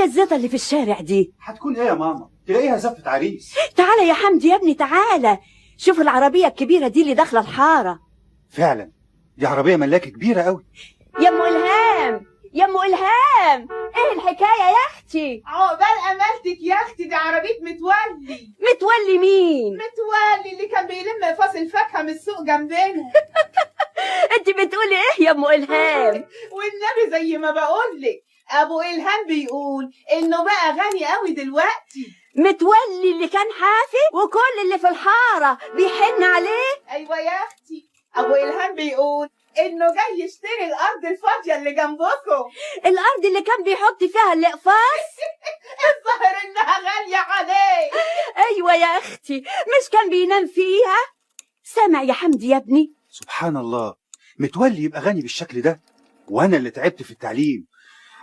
الزيطة اللي في الشارع دي؟ هتكون ايه يا ماما؟ تلاقيها زفة عريس. تعالى يا حمدي يا ابني، تعالى شوف العربية الكبيرة دي اللي داخلة الحارة. فعلا دي عربية ملاكة كبيرة قوي. يا ام الهام، يا ام الهام، ايه الحكاية يا اختي؟ عقبال امالتك يا اختي، دي عربية متولي. متولي مين؟ متولي اللي كان بيلم فاص الفاكهة من السوق جنبنا. انت بتقولي ايه يا ام الهام؟ والنبي زي ما بقولك، ابو الهام بيقول انه بقى غني قوي دلوقتي. متولي اللي كان حافي وكل اللي في الحارة بيحن عليه؟ ايوه يا اختي، ابو الهام بيقول انه جاي يشتري الارض الفاضيه اللي جنبكم. الارض اللي كان بيحط فيها الاقفاص؟ الظاهر انها غاليه عليه. ايوه يا اختي، مش كان بينام فيها؟ سامع يا حمدي يا ابني؟ سبحان الله، متولي يبقى غني بالشكل ده، وانا اللي تعبت في التعليم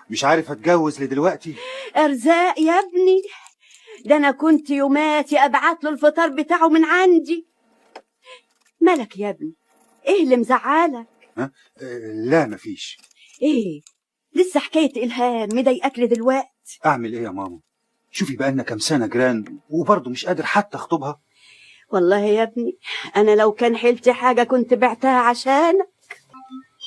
مش عارف اتجوز لدلوقتي. ارزاق يا ابني، ده انا كنت يوماتي ابعت له الفطار بتاعه من عندي. مالك يا ابني؟ ايه اللي مزعلك؟ لا مفيش. ايه لسه حكاية الهام مضايقاك لدلوقتي؟ اعمل ايه يا ماما؟ شوفي بقالنا كام سنة جيران وبرضه مش قادر حتى اخطبها. والله يا ابني انا لو كان حيلتي حاجة كنت بعتها عشانك.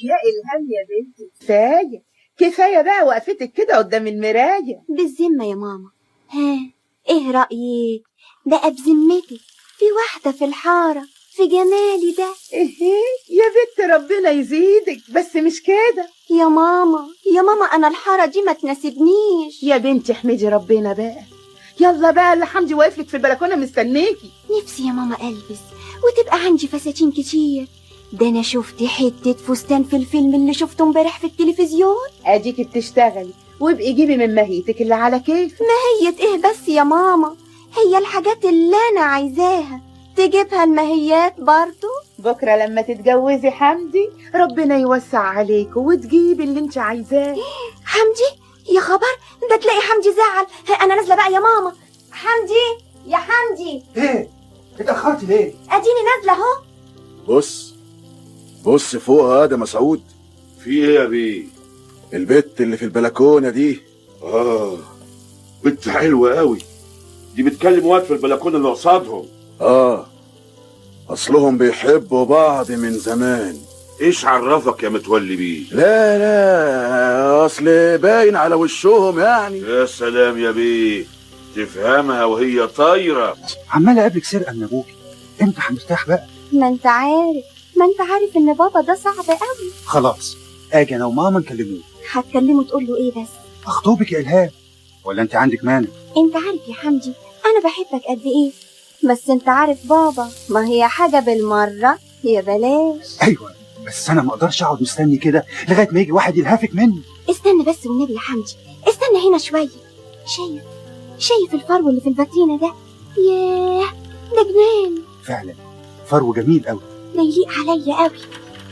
يا الهام يا بنتي، كفايه بقى وقفتك كده قدام المرايه. بالذمة يا ماما، ها ايه رأيك بقى؟ بذمتك في واحدة في الحارة في جمالي ده؟ ايه يا بنت ربنا يزيدك، بس مش كده يا ماما، يا ماما انا الحارة دي ما تناسبنيش. يا بنتي، احمدي ربنا بقى. يلا بقى اللي حمدي واقفلك في البلكونه مستنيكي. نفسي يا ماما البس وتبقى عندي فساتين كتير. ده انا شفت حتة فستان في الفيلم اللي شفته امبارح في التلفزيون. اديكي بتشتغلي وابقي جيبي من ماهيتك اللي على كيف. ماهية ايه بس يا ماما؟ هي الحاجات اللي انا عايزاها تجيبها الماهيات برضو. بكره لما تتجوزي حمدي ربنا يوسع عليك وتجيبي اللي انت عايزاه. حمدي؟ يا خبر، ده تلاقي حمدي زعل. انا نازله بقى يا ماما. حمدي يا حمدي. ايه اتأخرتي ليه؟ اديني نازله اهو. بص فوق هذا مسعود. في ايه يا بيه؟ البت اللي في البلكونه دي. بنت حلوه قوي دي، بتكلم واد في البلكونه اللي قصادهم. اصلهم بيحبوا بعض من زمان. ايش عرفك يا متولي بيه؟ لا اصل باين على وشهم يعني. يا سلام يا بيه، تفهمها وهي طايره. عمال اقابلك سرقة من ابوكي، امتى هنرتاح بقى؟ ما انت عارف ان بابا ده صعب قوي. خلاص اجي انا وماما نكلموه. هتكلمه تقول له ايه بس؟ اخطبك يا الهام ولا انت عندك مانع؟ انت عارف يا حمدي انا بحبك قد ايه، بس انت عارف بابا ما هي حاجه بالمره يا بلاش. ايوه بس انا ما اقدرش اقعد مستني كده لغايه ما يجي واحد يلهفك مني. استنى بس والنبي يا حمدي، استنى هنا شويه. شايف الفرو اللي في الفاترينا ده؟ ياه ده جنان. فعلا فرو جميل قوي، ده يليق عليا قوي.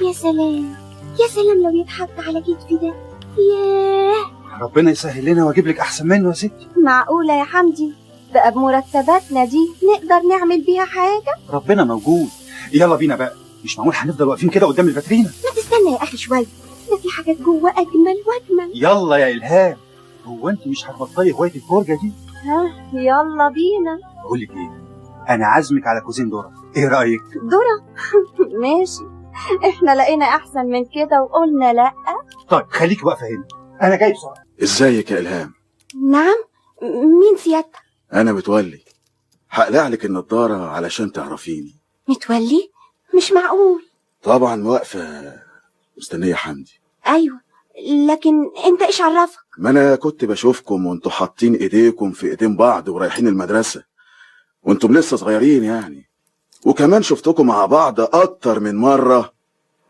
يا سلام يا سلام لو يتحط على كتفي ده. ياه ربنا يسهل لنا واجيب لك احسن منه يا ستي. معقوله يا حمدي بقى بمرتباتنا دي نقدر نعمل بيها حاجه؟ ربنا موجود. يلا بينا بقى، مش معقول هنفضل واقفين كده قدام الفاترينا. ما تستنى يا اخي شويه، ده في حاجات جوه اجمل واجمل. يلا يا الهام، هو انت مش هتبطلي هوايه الفرجه دي؟ ها يلا بينا. بقول لك ايه، انا عازمك على كوزين ذره، ايه رايك؟ ذره؟ ماشي، احنا لقينا احسن من كده وقلنا لا. طيب خليكي واقفه هنا، انا جاي بسرعه. ازيك يا الهام؟ نعم، مين سيادتك؟ انا متولي، هقلع لك النضاره علشان تعرفيني. متولي؟ مش معقول. طبعا واقفه مستنيه حمدي. ايوه لكن انت ايش عرفك؟ ما انا كنت بشوفكم وانتوا حاطين ايديكم في ايدين بعض ورايحين المدرسه وانتم لسه صغيرين يعني، وكمان شفتكم مع بعض اكتر من مره